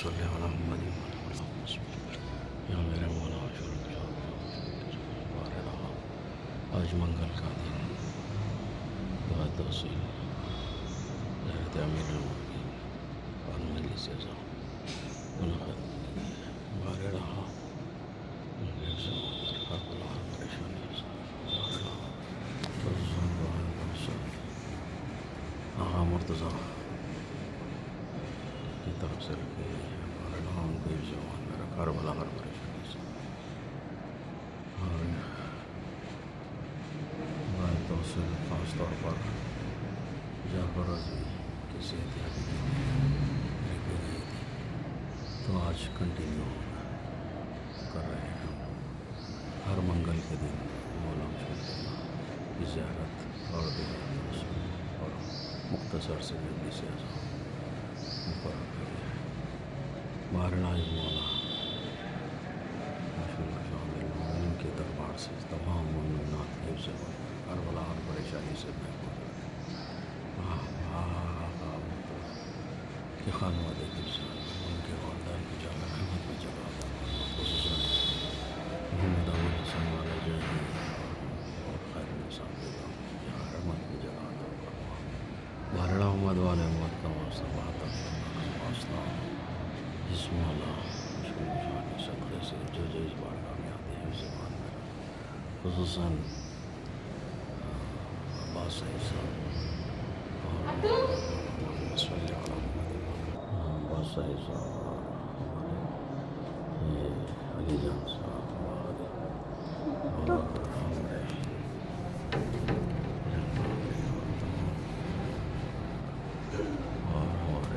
सल्ले अला मुहम्मद या मेरे मौला रहा। आज मंगल का दिन बहुत तौसील हज़रत अमीरुल मोमिनीन और मजलिस अज़ा मुनक़िद बारे रहा। आगा मुर्तज़ा की तरफ से रखी गई है हमारे नाम को जवान में रखा करबला हर परेशानी से और हमारे तौसील ख़ास तौर पर जाफ़र रज़ी की सेहतियाबी के लिए लिखी गई थी, तो आज कंटिन्यू कर रहे हैं। हर मंगल के दिन मौला की ज़ियारत और और मुख्तसर से मजलिस अज़ा मुक़र्रर करी है। मारना मौला उनके दरबार से तमाम मुमन्नात हिफ्ज़ करबला हर परेशानी से महफूज रखे। के खानवाद हिफ्ज़ उनके ख़ानदान की जाना रहमत में जगह ख़ुसूसन मोहम्मद अबुल हसन वाला जही और खैर निसा रहमत में जगह बारड़ा उम्मद वाले उम्मत का वास्ता बहत्तर वास्ता जिस मौला सदक़े से जो इस बारगाह में आते हैं उस ज़बान में ख़ुसूसन अब्बास साहब और अब्बास साहब ये अली जान साहब और हमारे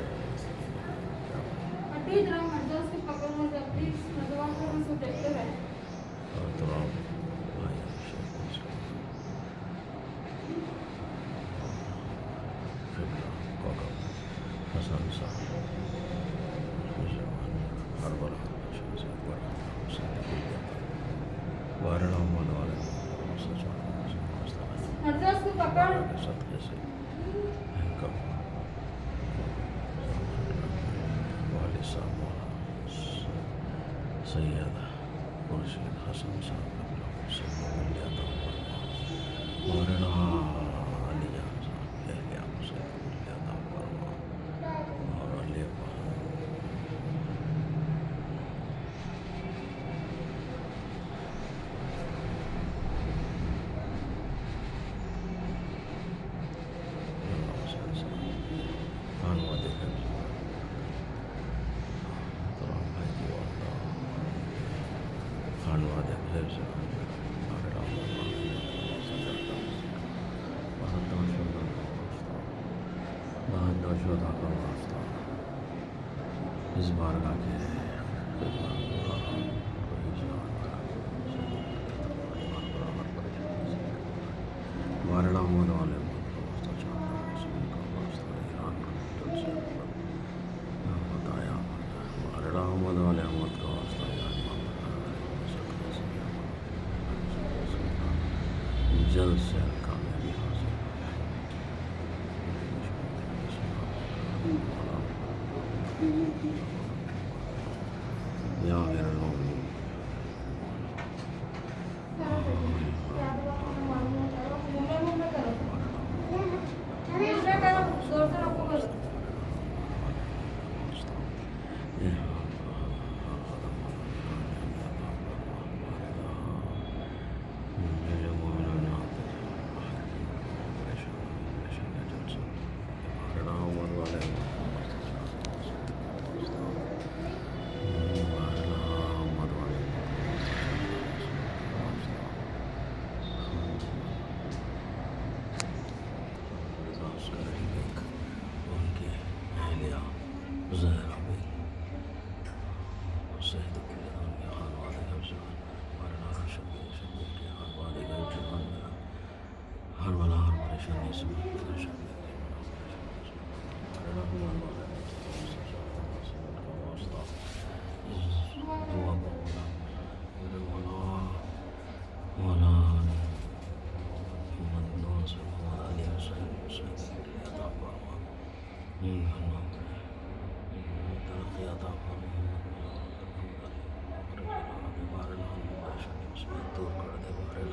सैयद मुर्शिद हसन साहब और अली जान साहब और अली इस बारगाह के वारड़ा मोद वाले बताया वारड़ा मोद वाले अहमद का वास्ता जल्द से कामयाबी हासिल या मेरे लोग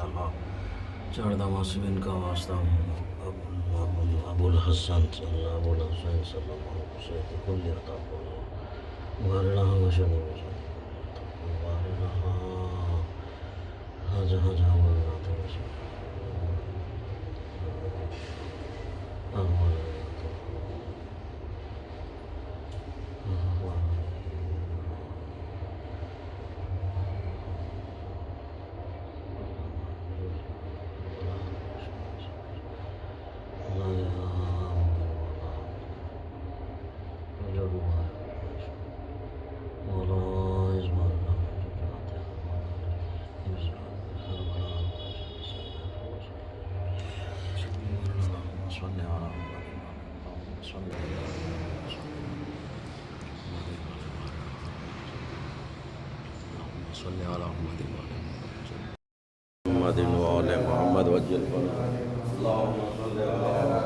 लहा चढ़दा मासबिन का वास्ता अबुल हसन सल्लल्लाहु अलैहि कुल्ली अता वरना मशनी वरना जहाँ जहाँ वरना था मोहम्मद व आले मोहम्मद वज्जल अल्लाहुम्मा सल्लि अला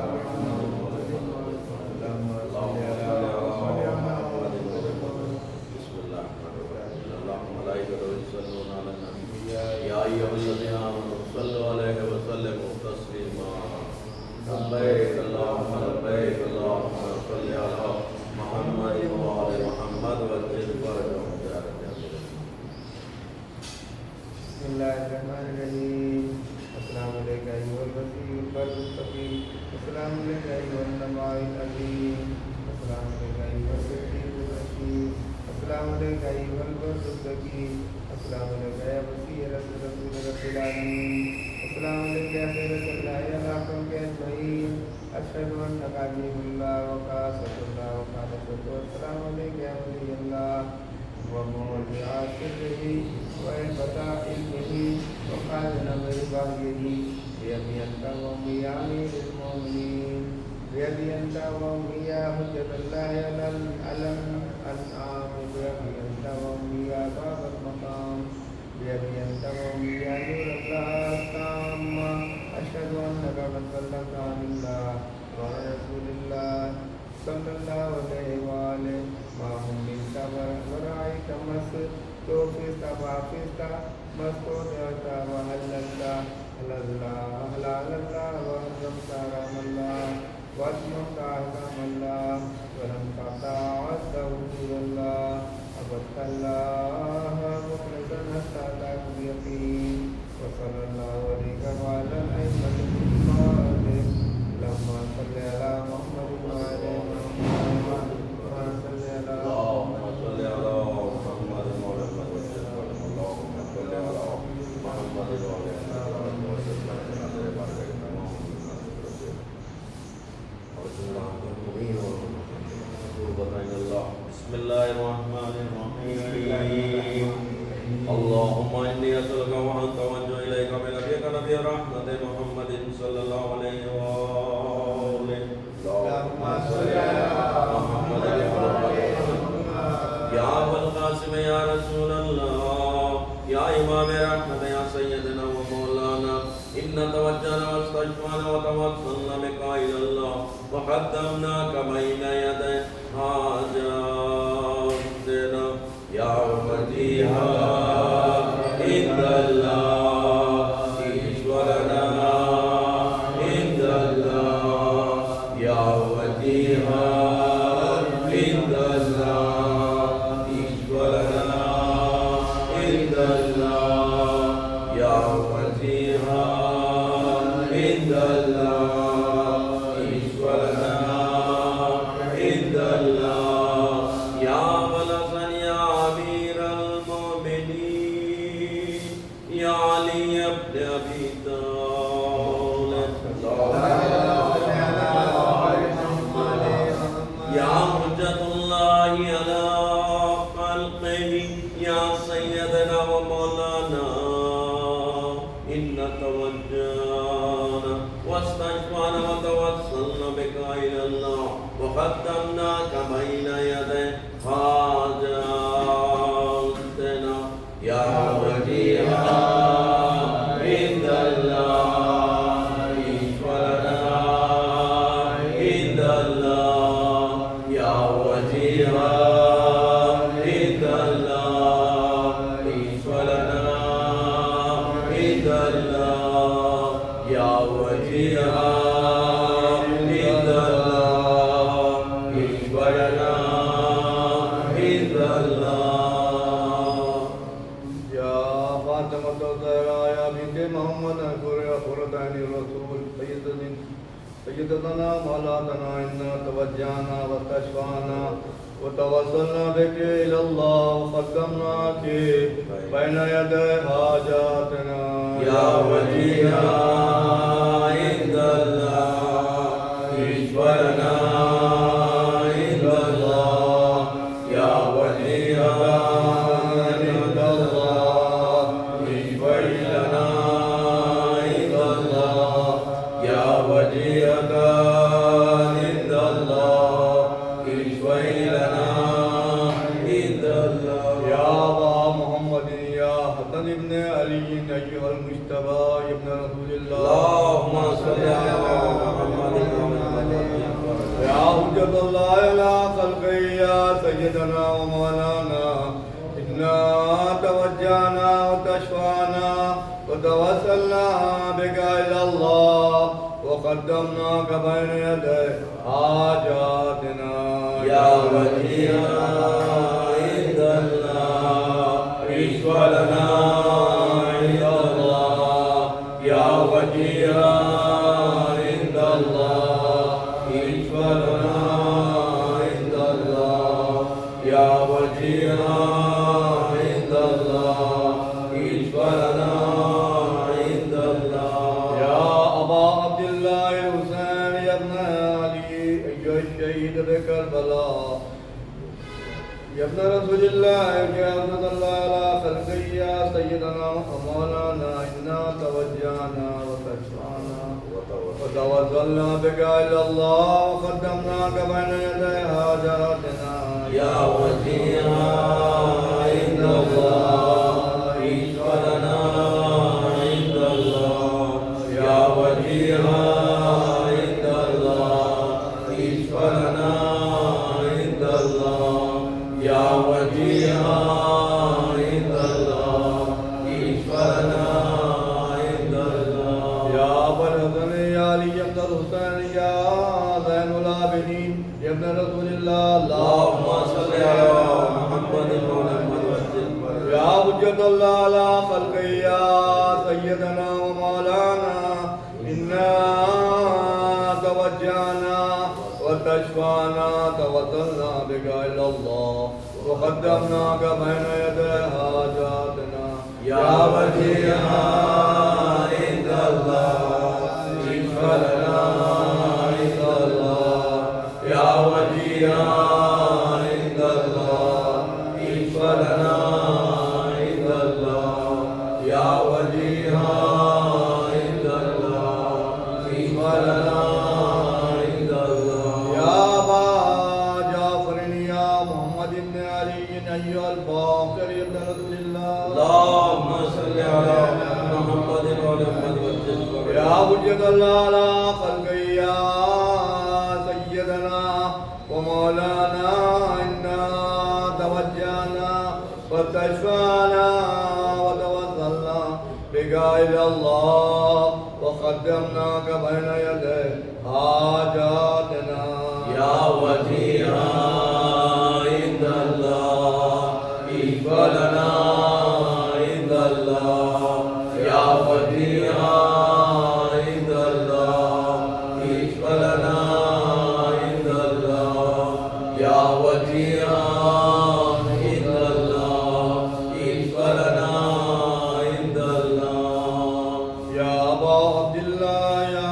Allah या वजीहा ईश्वरना या फातिमत ज़हरा बिन्ते मोहम्मद क़ुर्रतैन रसूल सय्यदना मौलाना इन्ना तवज्जहना व तशफ़ाना व तवस्सलना बिका इलल्लाह व क़द्दमनाक बैन यदै हाजातिना या वजीहा ईश्वरना سيدنا ومولانا إنا توجهنا وتشفعنا وتوسلنا بك إلى الله وقدمناك بين يدي حاجاتنا يا وجيها عند الله اشفع لنا عند الله يا وجيها عند الله اشفع لنا عند الله يا وجيها عند الله اشفع لنا عند الله يا أبا عبد الله الحسين يا ابن علي أيها الشهيد بكربلاء يا ابن رسول الله يا ابن الله على خلقه يا سيدنا ومولانا إنا توجهنا وتشفعنا وتوسلنا بك إلى الله وقدمناك بين يدي حاجاتنا يا وجيها عند الله اشفع لنا عند الله يا وجيها عند الله اشفع لنا عند الله يا وجيها عند الله اشفع لنا عند الله يا أبا الحسن يا علي بن الحسين يا زين العابدين يا ابن رسول الله اللهم صل على محمد وعلى وسلم يا حجة الله على خلقه يا سيدنا ومولانا إنا توجهنا وتشفعنا توسلنا بك إلى الله وقدمناك بين يدي حاجاتنا يا وجيها عند الله اشفع لنا عند الله يا وجيها عند الله اشفع لنا عند الله يا وجيها عند الله اشفع لنا عند الله يا أبا جعفر يا محمد بن علي أيها الباقر يا ابن رسول الله اللهم صل على محمد وعلى وسلم يا حجة الله على خلقه يا سيدنا ومولانا إنا توجهنا وتشفعنا وتوسلنا بك إلى الله وقدمناك بين يدي حاجاتنا يا وجيها عند الله اشفع لنا عند الله يا وجيها عند الله اشفع لنا عند الله يا وجيها عند الله اشفع لنا عند الله يا أبا عبد الله يا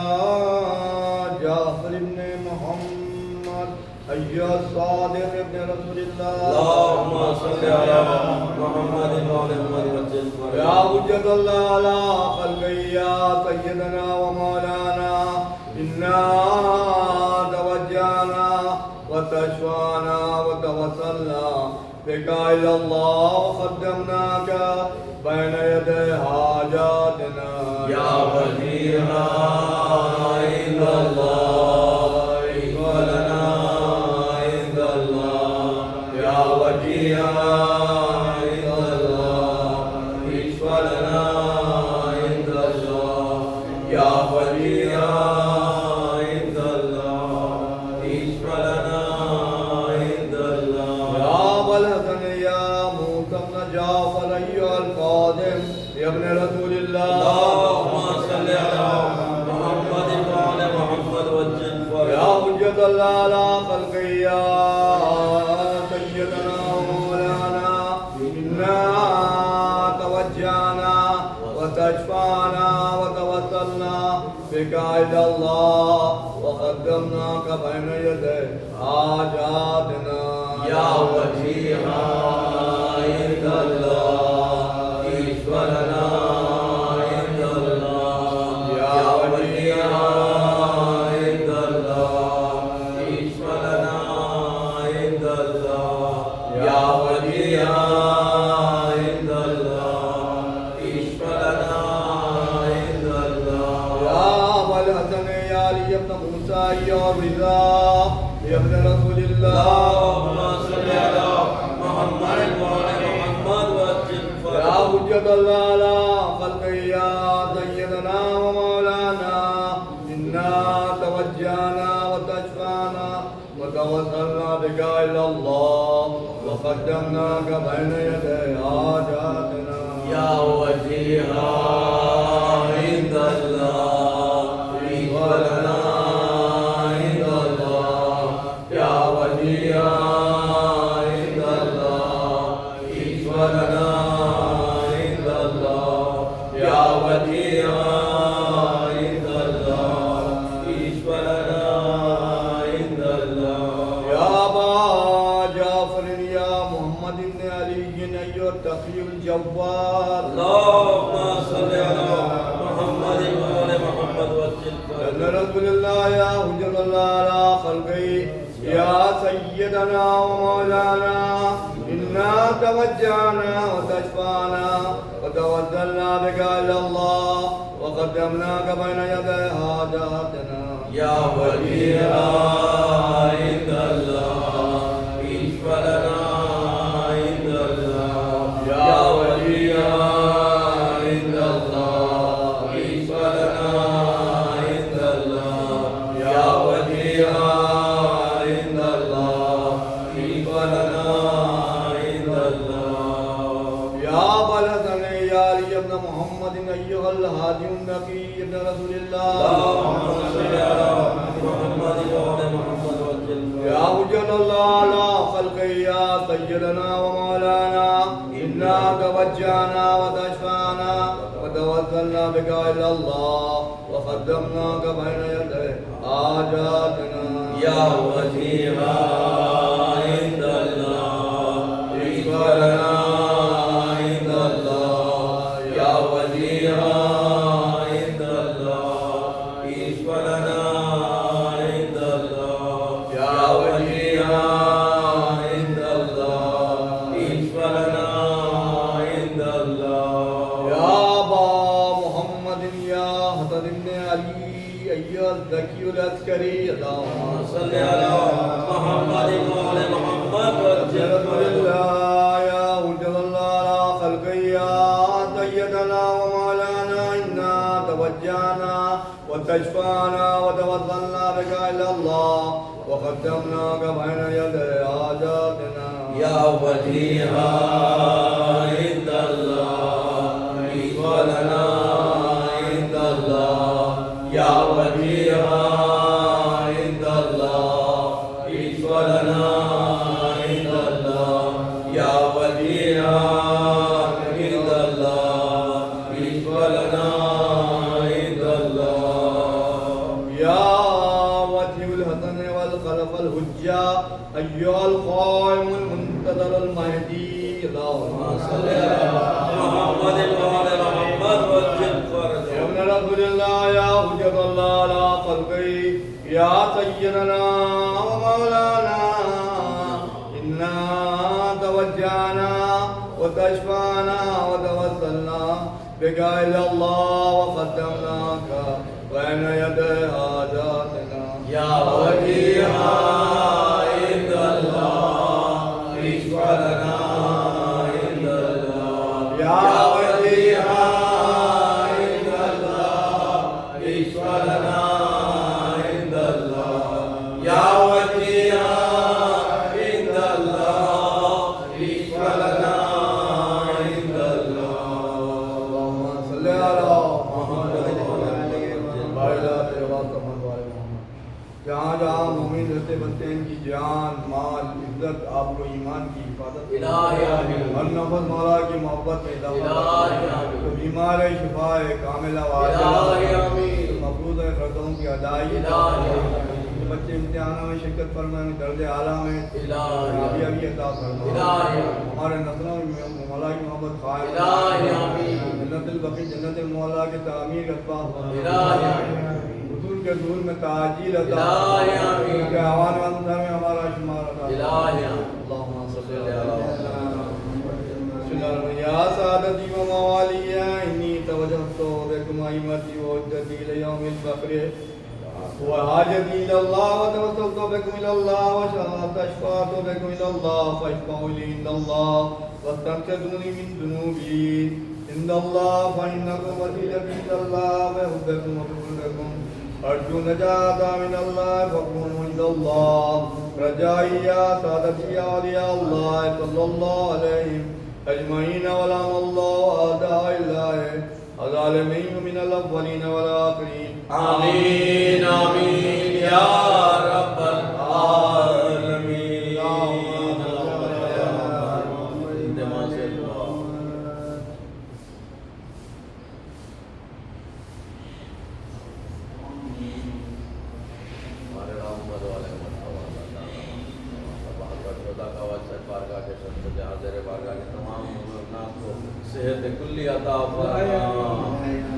جعفر بن محمد أيها الصادق ابن رسول الله اللهم صل على محمد وعلى وسلم يا حجة الله على خلقه يا سيدنا ومولانا إنا توجهنا وتشفعنا وتوسلنا بك إلى الله وقدمناك بين يدي حاجاتنا يا وجيها عند الله اشفع لنا عند الله يا وجيها عند الله اشفع لنا عند الله يا خادم يا ابن رسول الله اللهم صل على محمد وعلى محمد وجل يا حجة الله على خلقه يا سيدنا ومولانا إنا توجهنا وتشفعنا وتوسلنا بك إلى الله وقدمناك بين يدي حاجاتنا يا وجيها عند الله إشفرنا عند الله يا وجيها عند الله إشفرنا عند الله يا وجيها عند الله إشفرنا عند الله يا أبا الحسن يا علي بن موسى يا رضا يا ابن رسول الله اللهم صل على محمد وعلى محمد وجل يا حجة الله على خلقه يا سيدنا ومولانا إنا توجهنا وتشفعنا وتوسلنا بك إلى الله وقدمناك بين يدي حاجاتنا يا وجيها عند الله إشفرنا عند الله يا وجيها عند الله إشفرنا عند الله يا وجيها عند الله إشفرنا عند الله يا أبا جعفر يا محمد بن علي أيها التقي الجواد اللهم صل على محمد وعلى محمد وجل أن رسول الله يا حجر الله على خلقه يا سيدنا ومولانا إنا توجهنا وتشفعنا وتوسلنا بك إلى الله وقدمناك بين يدي حاجاتنا يا وجيها عند الله إشفرنا عند الله يا وجيها عند الله إشفرنا عند الله يا وجيها عند الله إشفرنا عند الله يا أبا الحسن يا علي بن محمد أيها الهادي النقي ابن رسول الله اللهم صل على محمد وعلى محمد وجل يا حجة الله على خلقه يا سيدنا ومولانا إنا توجهنا وتشفعنا وتوسلنا بك إلى الله وقدمناك بين يدي حاجاتنا يا وجيها عند الله إشفرنا عند الله يا وجيها عند الله إشفرنا عند الله يا وجيها عند الله إشفرنا عند الله يا أبا محمد يا حسن بن علي أيها الزكي العسكري اللهم صل على محمد وعلى محمد وجل رسول الله يا حجة الله على خلقه يا سيدنا ومولانا إنا توجهنا وتشفعنا وتوسلنا بك إلى الله وقدمناك بين يدي حاجاتنا يا وجيها عند الله إشفرنا عند الله يا وجيها عند الله إشفرنا عند الله يا وجيها عند الله إشفرنا عند الله يا وجه الحسن والخلف الحجة أيها القائم المنتظر المهدي اللهم صل على محمد وعلى محمد وجل يا فرجه ابن رسول الله يا حجة الله على خلقه يا سيدنا ومولانا إنا توجهنا وتشفعنا وتوسلنا بك إلى الله وقدمناك بين يدي حاجاتنا يا وجيها عند الله اشفع لنا عند الله يا وجيها عند الله اشفع لنا عند الله يا وجيها عند الله اشفع لنا عند الله चलते बसते इनकी जान माल इज्जत आबरू ईमान की हिफाजत इलाही आमीन। हर नफस मौला की मोहब्बत में इजाफा इलाही आमीन। तो बीमार है शिफा है कामिला इलाही आमीन। मफरूज है खर्चों की अदायगी इलाही आमीन। बच्चे इम्तिहानों में शिरकत फरमाएं दर्ज आला में इलाही कामयाबी अता फरमाएं इलाही हमारे नस्लों में मौला की मोहब्बत खाए इलाही आमीन। जन्नतुल बकी जन्नतुल मौला के तामीर असबाब इलाही आमीन। हुजूर के दूर में ताजील अता इलाही आमीन। के आवान अंदर में हमारा शुमार अता इलाही आमीन। अल्लाहुम्मा सल्ली सल्ली अला मुहम्मद या सादती व मवालिया इन्नी तवज्जहतु बिकुम अइमती व उद्दती लियौमिल फख्र وحاجتي إلى الله وتوسلت بكم إلى الله وشفعت بكم إلى الله فاشفعوا لي عند الله واستغفروني من ذنوبي عند الله فإنكم وسيلتي إلى الله وحبكم وحبكم أرجو نجاة من الله فاقوموا عند الله رجائي يا سادتي يا أولياء الله صلى الله عليهم أجمعين ولعن الله أعداء الله الظالمين من الأولين والآخرين आमीन आमीन या रब्बल आलमीन। इंतमा से दुआ। हमारे रहमत वाले बारगाह के शब्द हाजिर बारगाह के तमाम मुमन्नात को सेहत कुल्ली अता फरमा।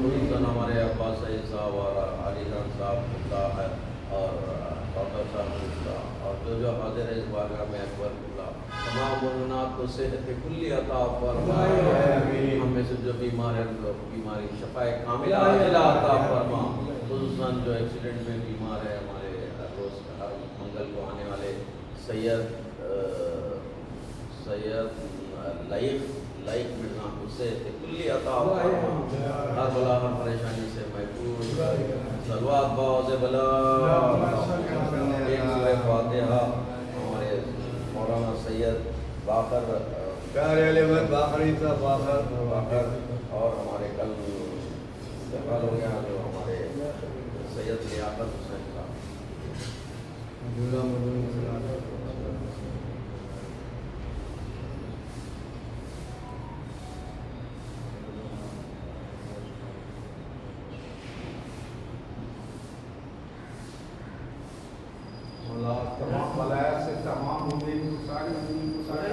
खुसूसन हमारे अब्बास सईद साहब और अली खान साहब खुदा है और डॉक्टर साहब खुदा और जो हाजिर है इस बारगाह में अकबर खुदा तमाम मुमन्नात को सेहत कुल्ली अता फरमा। हमें से जो बीमार है उनको बीमारी शफाए कामिला अता फरमा। खुसूसन जो एक्सीडेंट में बीमार है हमारे रोज़ हर मंगल को आने वाले सैयद लाइक मिर्जा उससे कुल्ली अता फरमा। हर बला हर परेशानी से महफूज सलवात बाज़ बला एक सूरह फातिहा हमारे मौलाना सैयद बाकर प्यारे अलीवत बाखरी साहब बाकर और हमारे कल इंतकाल हो गया जो हमारे सैयद लियाकत हुसैन साहब। तमाम बलाया से तमाम उम्मीद को सारी उम्मीद को सारी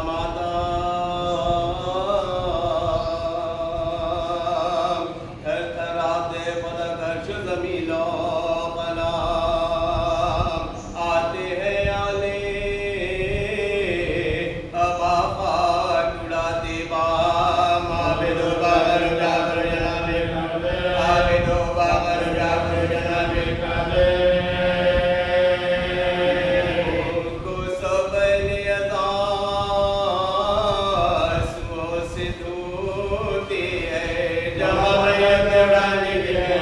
माता थरथराते पलक अर्श ज़मीनो पनाम आते हैं आले हवा खाक उड़ाते बाम आबिदो बाबर जाबर जनाबे आबिदो बाबर जाबर जनाबे काले को सब ने अदास वो से धोते हैं जमा मैया के उड़ाने के लिए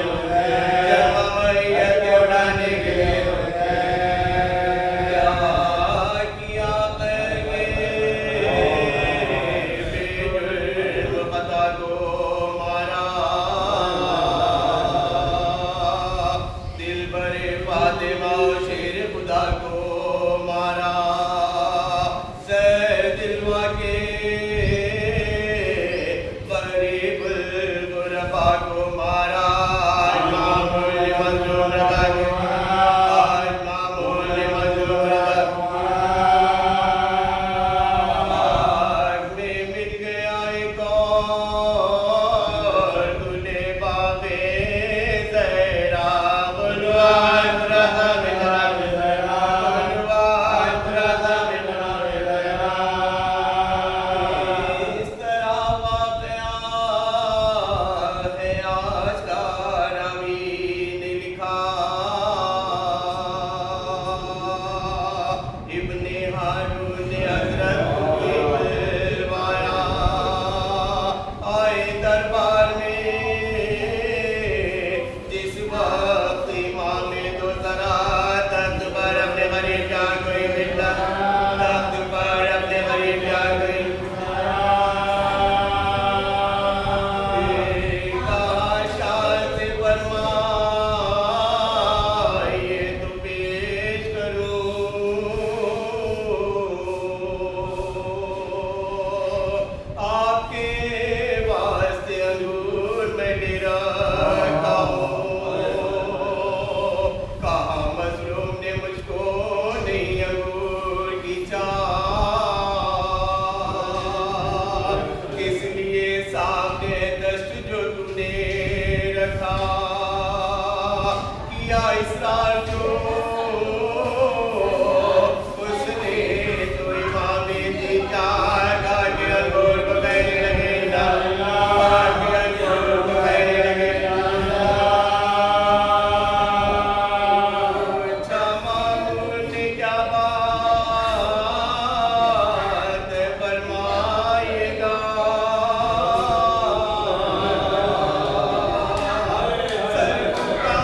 जमा मैया के उड़ाने के लिए क्या किया करेंगे बेजुर्ग पता को मारा दिल भरे फातिमा शेर खुदा को मारा सर दिलवा के गरीब गुरबा को मारा मामूल मंजूर रजा को आज मामूल मंजूर रजा को आग में मिट गया एक और तूने बाबे ज़हरा बुलवात रहा मेरा ज़हरा बुलवात रहा मेरा ज़हरा इस तरह वाक़या है आज का रावी ने लिखा इब्ने हारून ने हज़रत को बुलवाया आए दरबार में जिस वक्त इमाम दो जरा तख्त पर अपने गरीब जा कोई मिला तख्त पर अपने गरीब जा कोई कहा शाह से फरमाइए तो पेश करूं आपके वास्ते अंगूर में डेरा कहा मजलूम ने मुझको नहीं अंगूर की चाह इसलिए सामने दस्त जो तूने रखा किया इसरार जो उसने तो इमाम दी जागा के अंगूर को कहने लगे ना के अंगूर को कहने लगे अच्छा मामूल ने क्या बात फरमाएगा सर झुका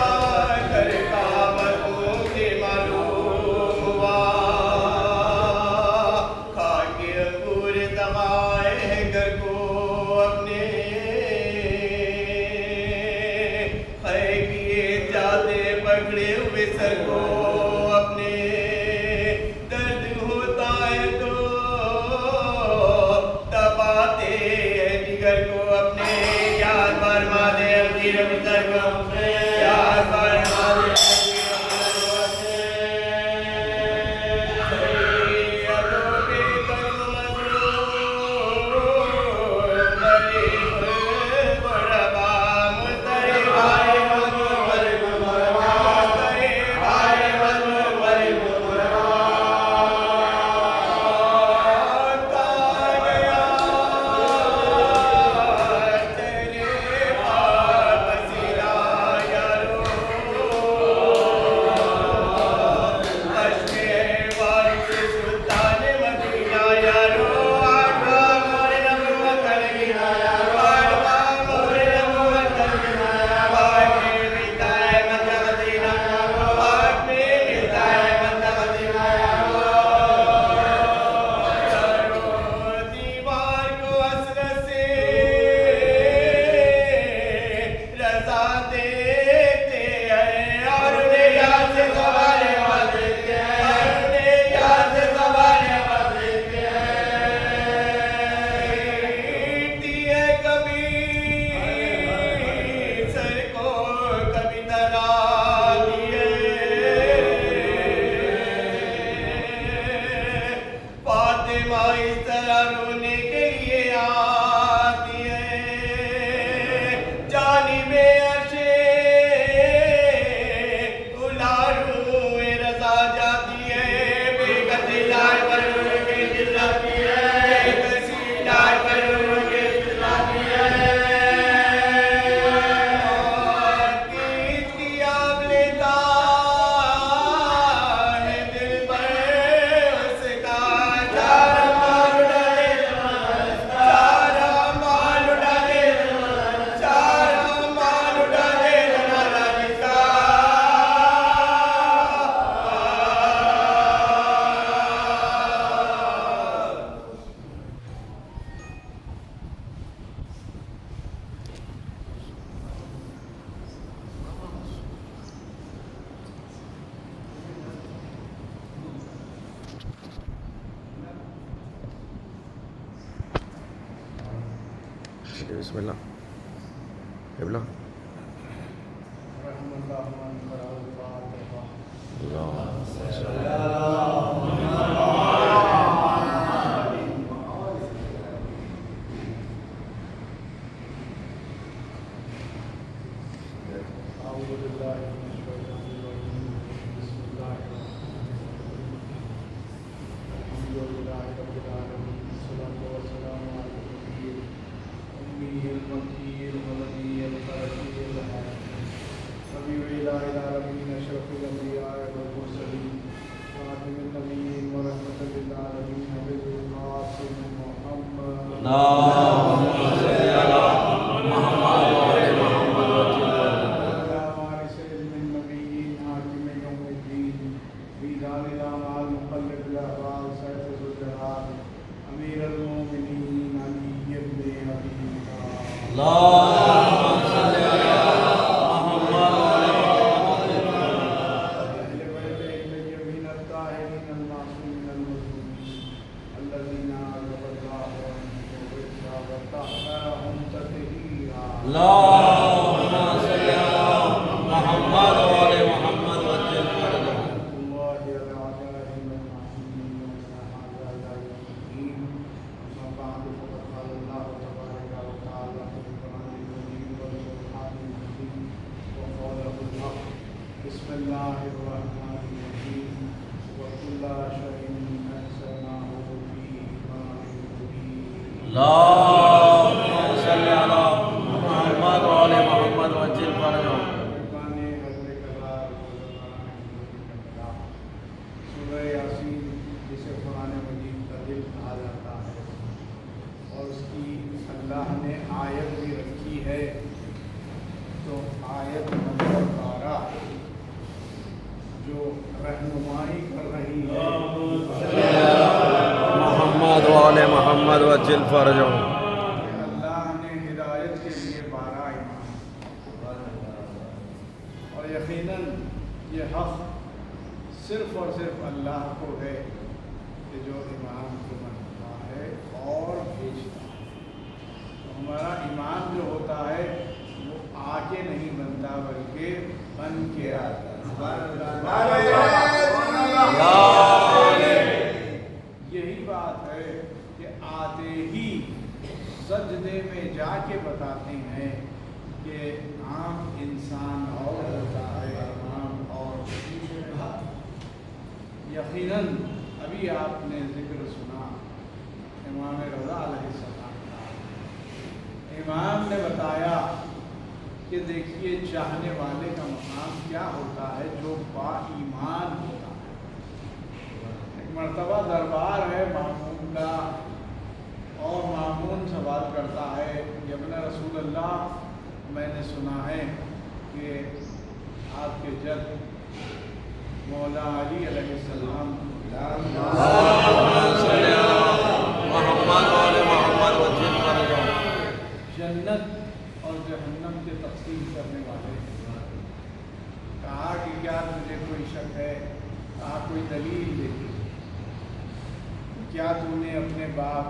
कर कामत मुझे मालूम हुआ खा के अंगूर दबाए हैं घर को अपने है किए जाते पकड़े हुए सर को अपने दर्द होता है तो दबाते हैं जिगर को अपने याद फरमा दे अमीर अमितर को याद फरमा दे अमीर अमितर को अदोबे कम मजरूर गरीब गुरबा मुस्तरी भाई मुस्तरी भाई माँ इस तरह रोने के लिए आती है, जानिबे अर्शे उलारूए रज़ा जाती है, बेकसी लाए पर के चिल्लाती है, बेकसी लाए पर के चिल्लाती है। बिस्मिल्लाह क़िबला अल्लाह ने हिदायत के लिए 12 इमाम, और यकीनन ये हक़ सिर्फ़ और सिर्फ अल्लाह को है कि जो ईमान को बनता है और भेजता है। तो हमारा ईमान जो होता है वो आके नहीं बनता बल्कि बन के आता है। यही बात है कि आते ही सजदे में जाके बताते हैं कि आम इंसान और होता है, आम और यकीनन अभी आपने जिक्र सुना इमाम रज़ा अलैहिस्सलाम का। इमाम ने बताया कि देखिए चाहने वाले का मकाम क्या होता है जो बाईमान होता है। एक मर्तबा दरबार है मामून का, और मामून सवाल करता है कि अपना रसूल अल्लाह, मैंने सुना है कि आपके जद मौला अली अलैहिस्सलाम जन्नत और जहन्नम के तक़सीम करने वाले। कहा कि क्या तुझे कोई शक है? कहा कोई दलील देखी? क्या तूने अपने बाप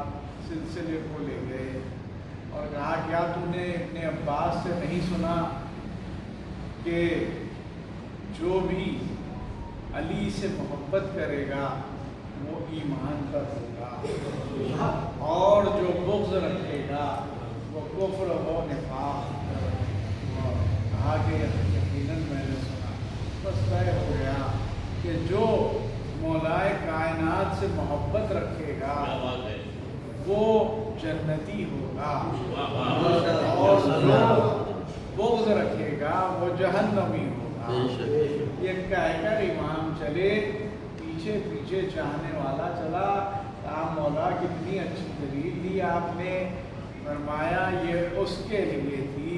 सिलसिले को ले गए? और कहा क्या तूने अपने अब्बास से नहीं सुना कि जो भी अली से मोहब्बत करेगा वो ईमान पर होगा? कुफ्र व निफाक। कहा कि यकीनन मैंने सुना, बस तय हो गया कि जो मौलाए कायनात से मोहब्बत रखेगा वो जन्नती होगा और जो बुग़्ज़ रखेगा वो जहन्नमी होगा। ये कहकर इमाम चले, पीछे पीछे चाहने वाला चला। कहा मौला कितनी अच्छी दलील दी आपने। फरमाया ये उसके लिए थी,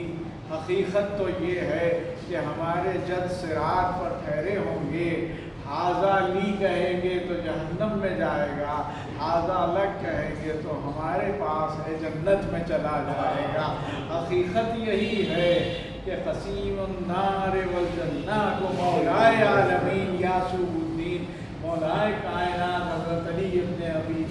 हकीकत तो ये है कि हमारे जद सिरात पर ठहरे होंगे, हाजा ली कहेंगे तो जहन्नम में जाएगा, हाजा लग कहेंगे तो हमारे पास है जन्नत में चला जाएगा। हकीकत यही है कि क़सीमुन नार वल जन्ना को मौलाए आलमीन यासूबुद्दीन, मौलाए कायनात हज़रत अली इब्न अबी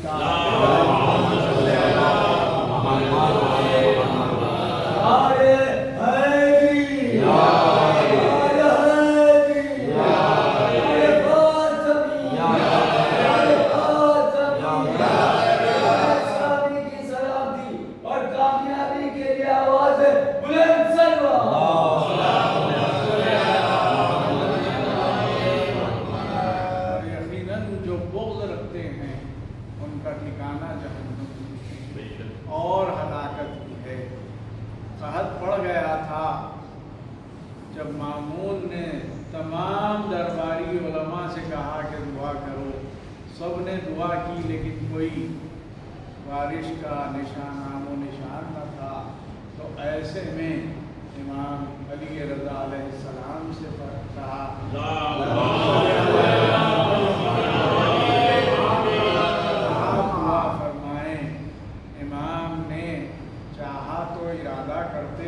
और हलाकत की है। कहत पड़ गया था जब मामून ने तमाम दरबारी उलमा से कहा कि दुआ करो, सब ने दुआ की लेकिन कोई बारिश का निशान नामो निशान न था। तो ऐसे में इमाम अली रज़ा अलैहिस्सलाम से कहा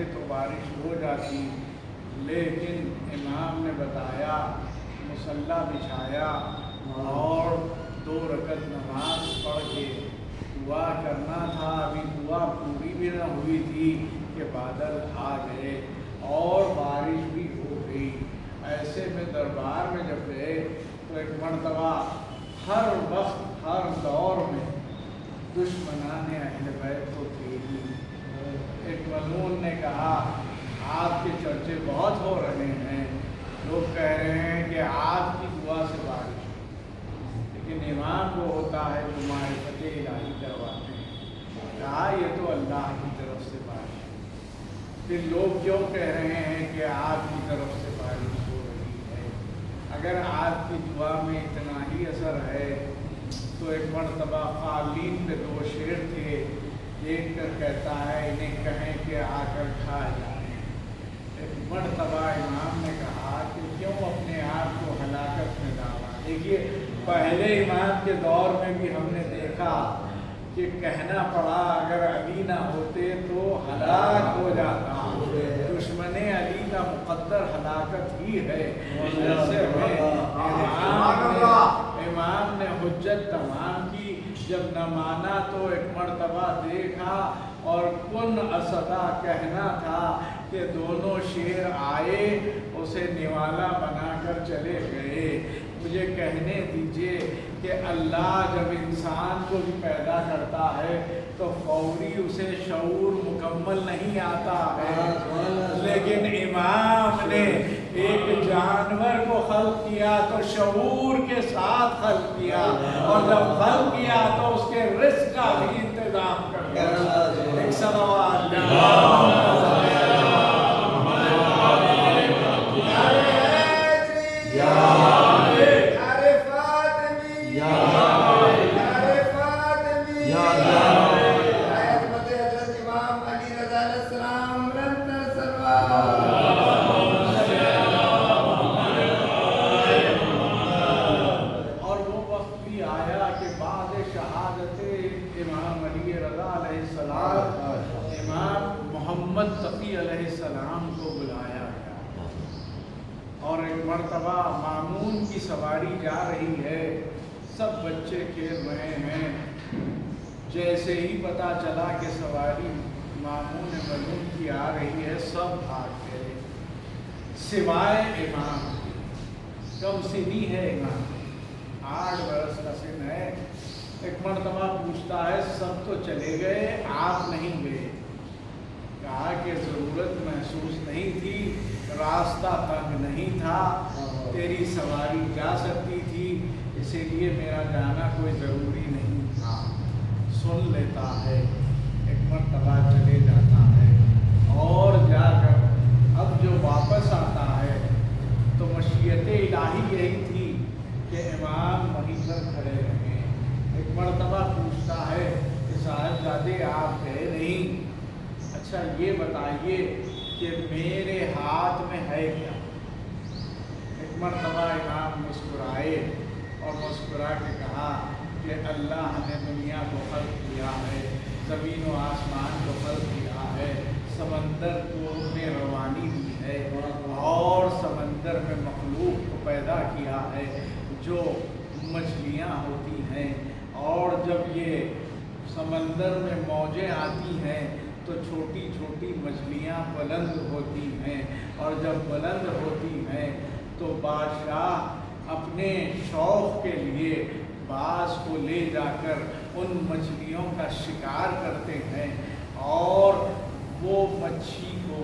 तो बारिश हो जाती, लेकिन इमाम ने बताया, मुसल्ला बिछाया और 2 रकत नमाज पढ़ के दुआ करना था। अभी दुआ पूरी भी न हुई थी कि बादल आ गए और बारिश भी हो गई। ऐसे में दरबार में जब गए तो एक मर्तबा हर वक्त हर दौर में दुश्मनाने अहले बैत तो थे ही। एक मलून ने कहा आपके चर्चे बहुत हो रहे हैं, लोग कह रहे हैं कि आपकी दुआ से बारिश, लेकिन इमाम को होता है जो मारिफत इलाही करवाते हैं। कहा ये तो अल्लाह की तरफ से बारिश। फिर लोग क्यों कह रहे हैं कि आपकी तरफ से बारिश हो रही है? अगर आपकी दुआ में इतना ही असर है तो एक मर्तबा कालीन पे 2 शेर थे, देख कर कहता है इन्हें कहें कि आकर खा जाए। एक मर्तबा इमाम ने कहा कि क्यों अपने आप को हलाकत में डाला। देखिए पहले इमाम के दौर में भी हमने देखा कि कहना पड़ा अगर अली ना होते तो हलाक हो जाता। दुश्मने अली का मुक़द्दर हलाकत ही है। ऐसे में इमाम ने हुज्जत तमाम की। जब न माना तो एक मर्तबा देखा और कुन असदा कहना था कि दोनों शेर आए, उसे निवाला बनाकर चले गए। मुझे कहने दीजिए कि अल्लाह जब इंसान को भी पैदा करता है तो फौरी उसे शऊर मुकम्मल नहीं आता है, लेकिन इमाम ने एक जानवर को खल्क़ किया तो शऊर के साथ खल्क़ किया, और जब खल्क़ किया तो उसके रिज़्क़ का भी इंतज़ाम कर दिया। एक सलावत मर्तबा मामून की सवारी जा रही है, सब बच्चे खेल रहे हैं। जैसे ही पता चला कि सवारी मामून मलून की आ रही है, सब भाग गए सिवाय इमाम। कम सिनी है इमाम, 8 बरस का सिन है। एक मर्तबा पूछता है सब तो चले गए, आप नहीं गए। कहा कि ज़रूरत महसूस नहीं थी, रास्ता तंग नहीं था, तेरी सवारी जा सकती थी, इसीलिए मेरा जाना कोई ज़रूरी नहीं था। सुन लेता है, एक मरतबा चले जाता है और जाकर अब जो वापस आता है तो मशीयत इलाही यही थी कि इमाम वहीं पर खड़े रहें। एक मरतबा पूछता है कि साहबजादे आप गए नहीं, अच्छा ये बताइए कि मेरे हाथ में है क्या। एक मरतबा इमाम मुस्कुराए और मुस्कुरा के कहा कि अल्लाह ने दुनिया को खल्क़ किया है, ज़मीन व आसमान को खल्क़ किया है, समंदर को में रवानी दी है और समंदर में मखलूक को पैदा किया है जो मछलियाँ होती हैं। और जब ये समंदर में मौजें आती हैं तो छोटी छोटी मछलियाँ बुलंद होती हैं और जब बुलंद होती हैं तो बादशाह अपने शौक़ के लिए बाज को ले जाकर उन मछलियों का शिकार करते हैं और वो मच्छी को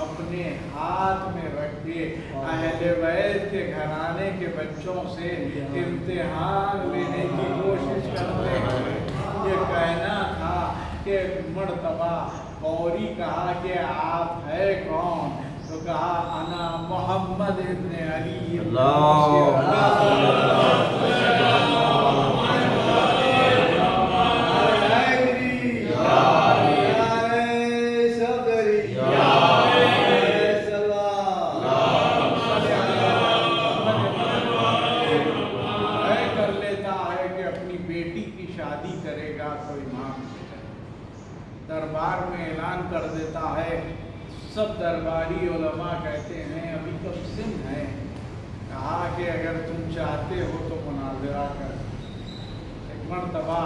अपने हाथ में रख के अहले बैत के घराने के बच्चों से इम्तिहान लेने की कोशिश करते हैं। ये कहना था कि मर्तबा फौरी कहा कि आप है कौन, तो कहा अना मोहम्मद इब्न अली। दरबार में ऐलान कर देता है, सब दरबारी उलमा कहते हैं अभी कब सिन है, कहा कि अगर तुम चाहते हो तो मुनाजरा कर। एक मरतबा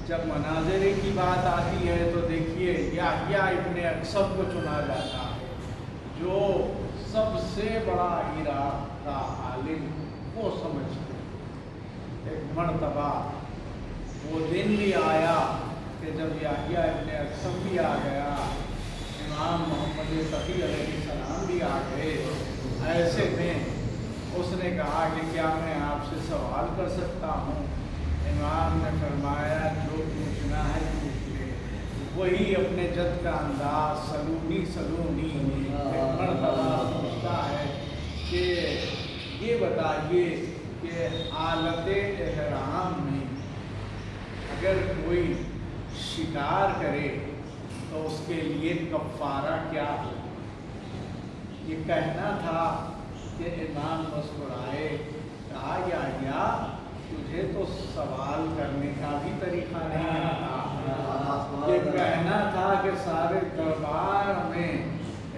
जब मुनाजरे की बात आती है तो देखिए याह्या इब्न अक्सब को चुना जाता है, जो सबसे बड़ा इराक का आलिम वो समझते। एक मरतबा वो दिन भी आया कि जब याह्या इब्न अक्सब भी आ गया, इमाम मोहम्मद तकी अलैहिस्सलाम भी आ गए। ऐसे में उसने कहा कि क्या मैं आपसे सवाल कर सकता हूँ। इमाम ने फरमाया जो पूछना है पूछ ले। वही अपने जद का अंदाज सलूनी एक मरतबा पूछता है कि ये बताइए कि आलत एहराम में अगर कोई शिकार करे तो उसके लिए कफ़ारा क्या हो। ये कहना था कि इमाम मुस्कुराए, कहा याह्या तुझे तो सवाल करने का भी तरीका नहीं आता। ये कहना था कि सारे दरबार में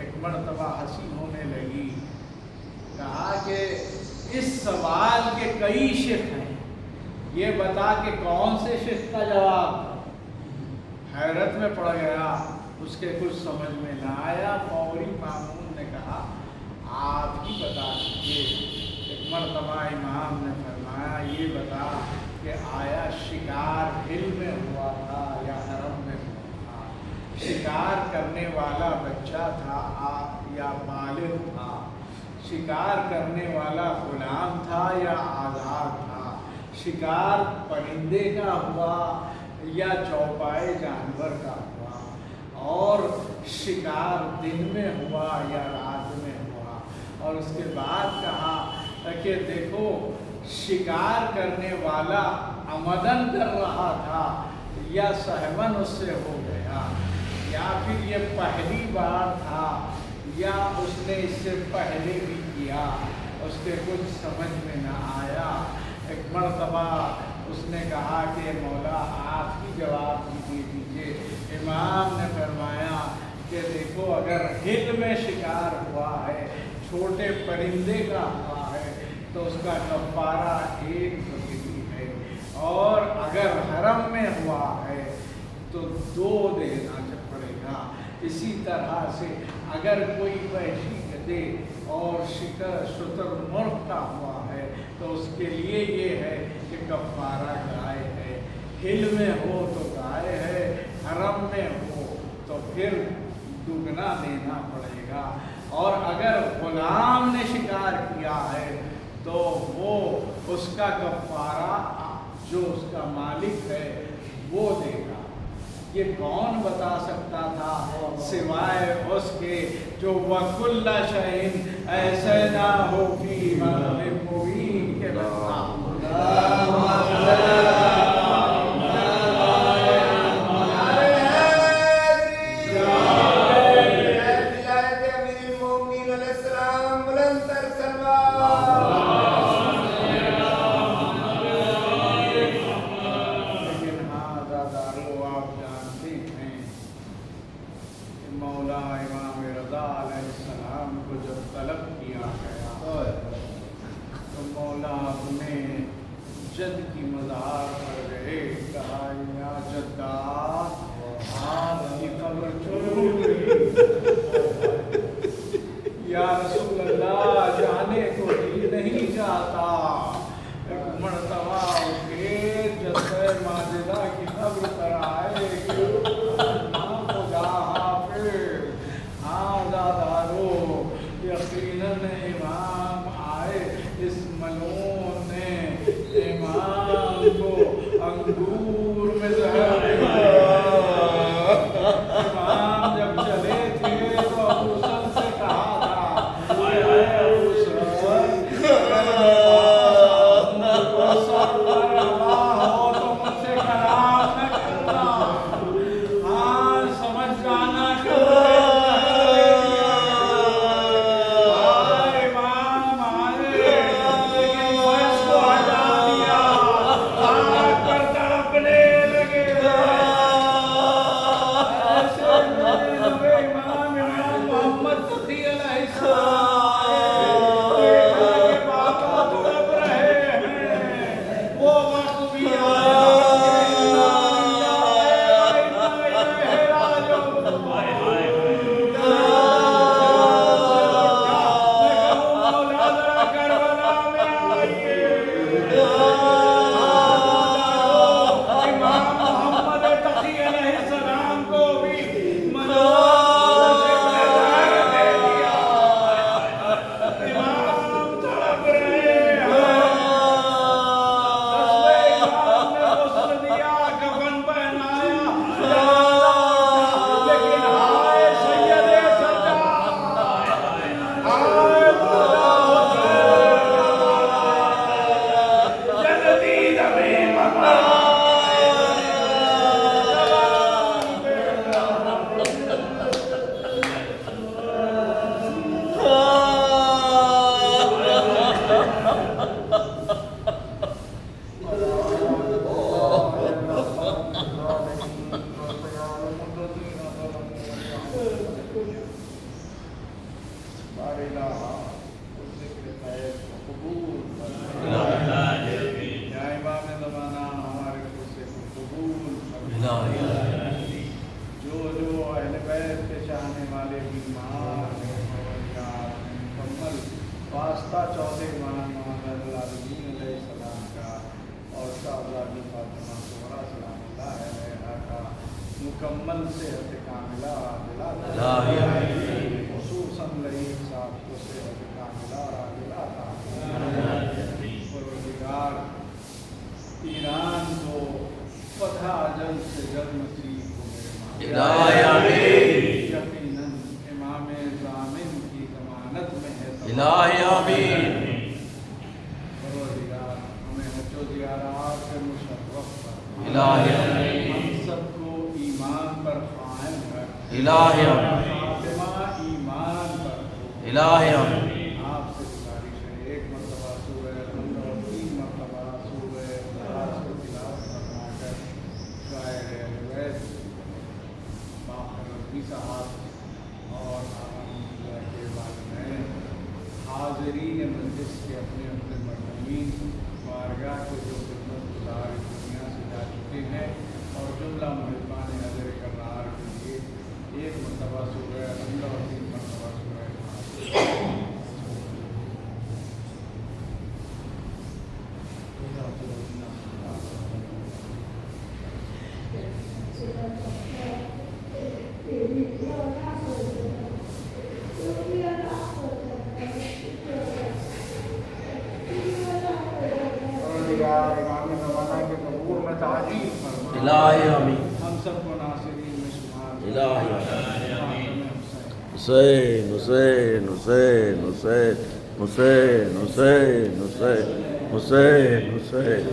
एक मरतबा हंसी होने लगी। कहा कि इस सवाल के कई शिक हैं, ये बता कि कौन से शिक का जवाब। हैरत में पड़ गया, उसके कुछ समझ में ना आया। फौरी मामून ने कहा आप ही बता दीजिए। एक मरतबा इमाम ने फरमाया ये बता कि आया शिकार हिल में हुआ था या हरम में हुआ था, शिकार करने वाला बच्चा था या बालिग था, शिकार करने वाला गुलाम था या आज़ाद था, शिकार परिंदे का हुआ या चौपाए जानवर का हुआ, और शिकार दिन में हुआ या रात में हुआ। और उसके बाद कहा कि देखो शिकार करने वाला अमदन कर रहा था या सहमन उससे हो गया, या फिर ये पहली बार था या उसने इससे पहले भी किया, उसके कुछ समझ में न आया। एक मरतबा उसने कहा कि मौला आप ही जवाब दे दीजिए। इमाम ने फरमाया कि देखो अगर हिल में शिकार हुआ है, छोटे परिंदे का हुआ है, तो उसका कफ़ारा एक बकरी है, और अगर हरम में हुआ है तो 2 देना पड़ेगा। इसी तरह से अगर कोई वहशी गधे और शिकर शुतुरमुर्ग का हुआ है तो उसके लिए ये है कि कफ़ारा गाय है। हिल में हो तो गाय है, हरम में हो तो फिर दुगना देना पड़ेगा। और अगर गुलाम ने शिकार किया है तो वो उसका कफ़ारा जो उसका मालिक है वो देगा। ये कौन बता सकता था सिवाय उसके जो वकुल्ला शहीन ऐसे ना हो कि मुबीन के बता। जद की मज़ार पर गए, कहा या जद्दा आपकी कब्र चोरी या रसूल अल्लाह जाने को दिल नहीं जाता। एक मर्तबा के जद्दे माजिदा की कब्र पर आए यकीनन इमाम आए। इस मलून ने इमाम को अंगूर में जहर दिया। इमाम जब चले थे तो अबू सर से कहा था अबू सर हो तो मुझसे कलाम न करना। हाँ समझ जाना वास्ता चौथे इमाम मोहम्मद अलैहिस्सलाम का और शाहज़ादी फातिमा ज़हरा सलामुल्लाह अलैहा का मुकम्मल सेहत कामिला खुसूसन रईस साहब को सेहत कामिला अता परवरदिगार ईरान को फतह जल्द से जल्द नसीब हो यकीनन इमाम ज़ामिन की ज़मानत में है परवरदिगार हमें हज्जो ज़ियारत से मुशर्रफ कर हम सबको ईमान पर कायम रख फातिमा ईमान पर आपसे गुजारिश है एक मरतबा सूरह अल-हम्द और 3 मरतबा सूरह इखलास को तिलावत फरमाकर शायर अहल-बैत बाक़र रज़वी साहब और अल्हम्दुलिल्लाह के वालिदैन हाज़रीन मजलिस के अपने अपने मरहूमीन बारगाह को जो खिदमत गुज़ार दुनिया से जा चुके हैं और जुमला मुहिब्बान नज़र करार के लिए एक मरतबा सूरह अल-हम्द और 3 मरतबा सूरह इखलास सबको नासिरीन में शुमार इलाही हुसैन हुसैन हुसैन हुसैन हुसैन हुसैन हुसैन हुसैन हुसैन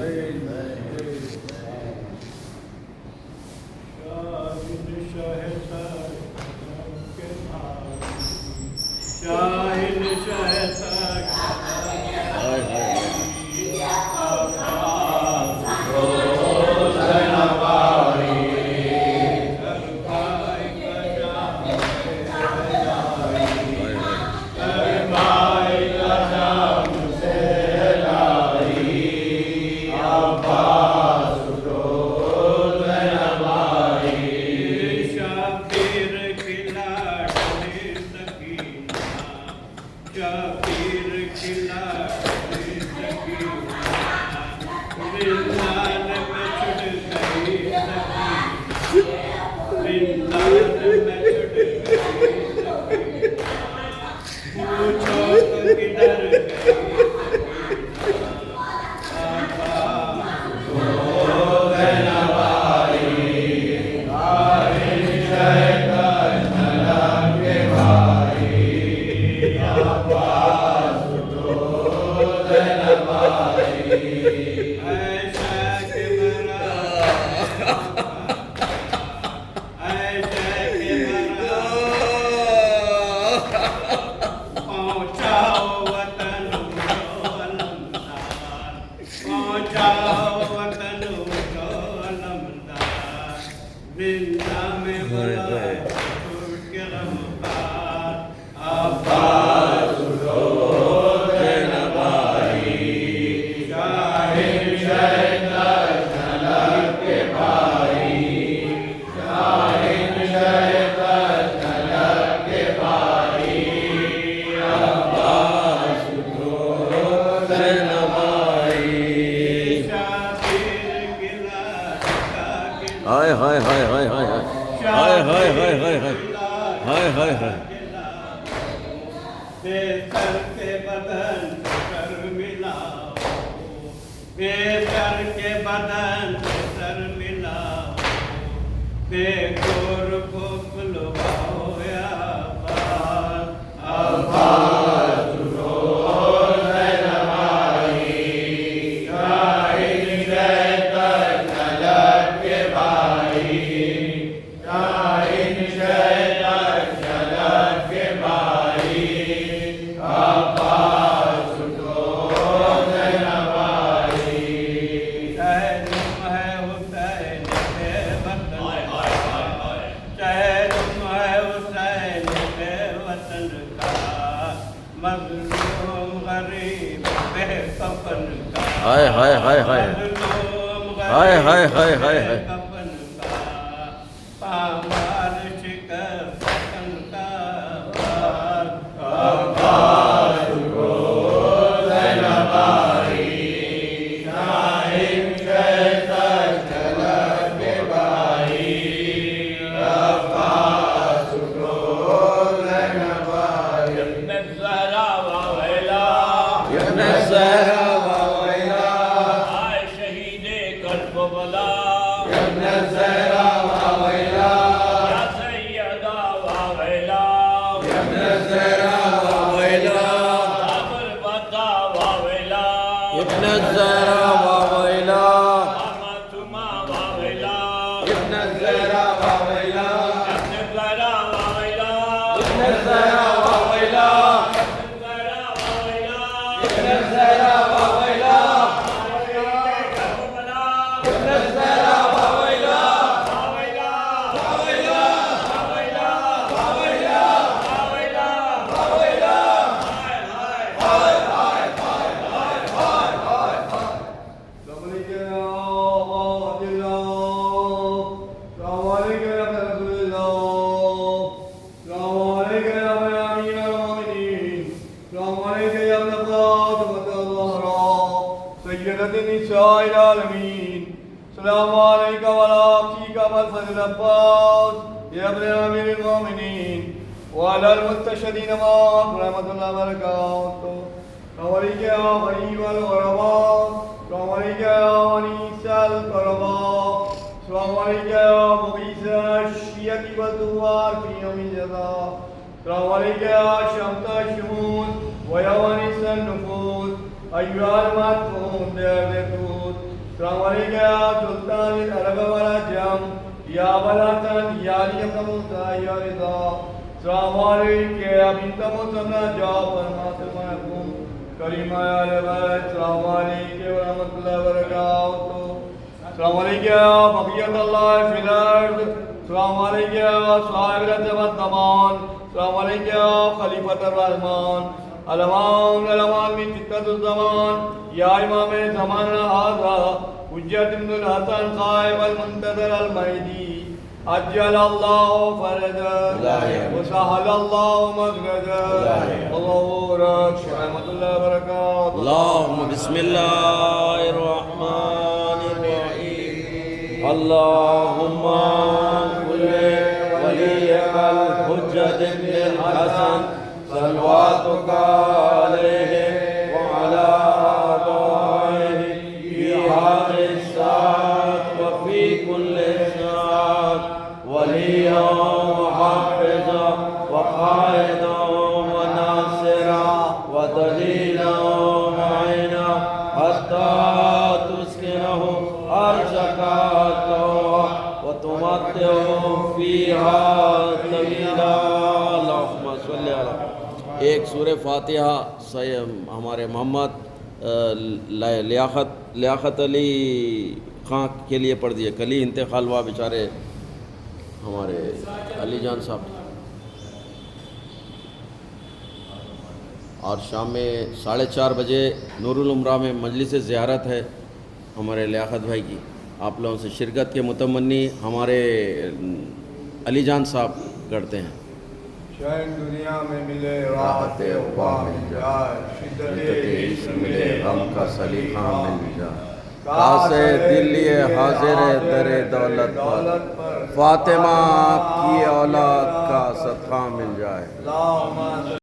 हाय हाय हाय हाय हाय हाय हाय हाय हाय हाय हाय हाय हाय हाय हाय बेसर के बदन सर मिलाओ, बेसर के बदन सर मिलाओ, बेगोर को बुलवाओ या अब्बास सुनो ज़ैनबाई, शाहिद शैतान तलब के भाई, शाहिद शैतान तलब के भाई, अब्बास सुनो ज़ैनबाई, शहर है हुसैन के वतन, शहर है हुसैन के वतन का, मज़लूम गरीब बेकफन का, हाय हाय हाय हाय मज़लूम हाय हाय गरीब हाय हाय हाय बेकफन का, पामाल शिकस्त वतन का, अब्बास सुनो ज़ैनबाई, शाहिद शैतान तलब के भाई, अब्बास सुनो ज़ैनबाई, इब्न ज़हरा वावैला, इब्न ज़हरा वावैला, आए शहीदे कर्बला, इब्न ज़हरा वावैला, या सैयदा वावैला, इब्न ज़हरा वावैला, बाबर बता वावैला, इब्न ज़हरा वावैला, मातुमा वावैला, इब्न ज़हरा वावैला, इब्न ज़हरा वावैला, इब्न ज़हरा वावैला, इब्न ज़हरा वावैला, इब्न ज़हरा वावैला, वावैला, वावैला, वावैला, वावैला, वावैला, वावैला, हाय हाय السلام عليك وعلى أخيك والفضل العباس يا ابن أمير المؤمنين وعلى المستشهدين معك رحمة الله وبركاته كواليك يا غريب الغرباء كواليك يا ونيس القرباء السلام عليك يا مغيث الشية والدوار في يوم الجزاء. السلام عليك يا شمس الشموس ويوانس النفوس أيها المدفون بالردود. السلام عليك يا سلطان العرب والعجم يا بلاطا يا ليم موسى يا رضا. السلام عليك يا بنت موسى جعفر ما كريم يا البيت. السلام عليك ورحمة الله وبركاته. السلام عليك يا بقية الله في الأرض. السلام عليك يا صاحب الرتب والضمان. السلام عليك يا خليفة الرحمن. الأمان من فتنة الزمان يا إمام زماننا هذا حجة بن الحسن صاحب المنتظر المهدي. أجل الله فرجا وسهل الله مخرجا. الله ورحمة الله وبركاته. اللهم بسم الله الرحمن الرحيم. اللهم كل وليك الحجة بن الحسن صلواتك عليه وعلى آبائه في هذه الساعة وفي كل ساعة وليا وحافظا وقائدا وناصرا ودليلا معينا حتى تسكنه أرشك وتمتعه فيها طويلا. اللهم صل على एक सूरह फातिहा हमारे मोहम्मद लियाकत अली खां के लिए पढ़ दिए। कल ही इंतकाल हुआ बेचारे हमारे अली जान साहब। और शाम में 4:30 बजे नूरुल उमरा में मजलिस ज़ियारत है हमारे लियाकत भाई की। आप लोगों से शिरकत के मुतमन्नी हमारे अली जान साहब करते हैं। चैन दुनिया में मिले राहत वफा मिल जाए, शिद्दत इश्क मिले गम का सलीखा मिल जाए। कासे दिल लिए हाजिर दरे दौलत पर फातिमा की औलाद का सदका मिल जाए।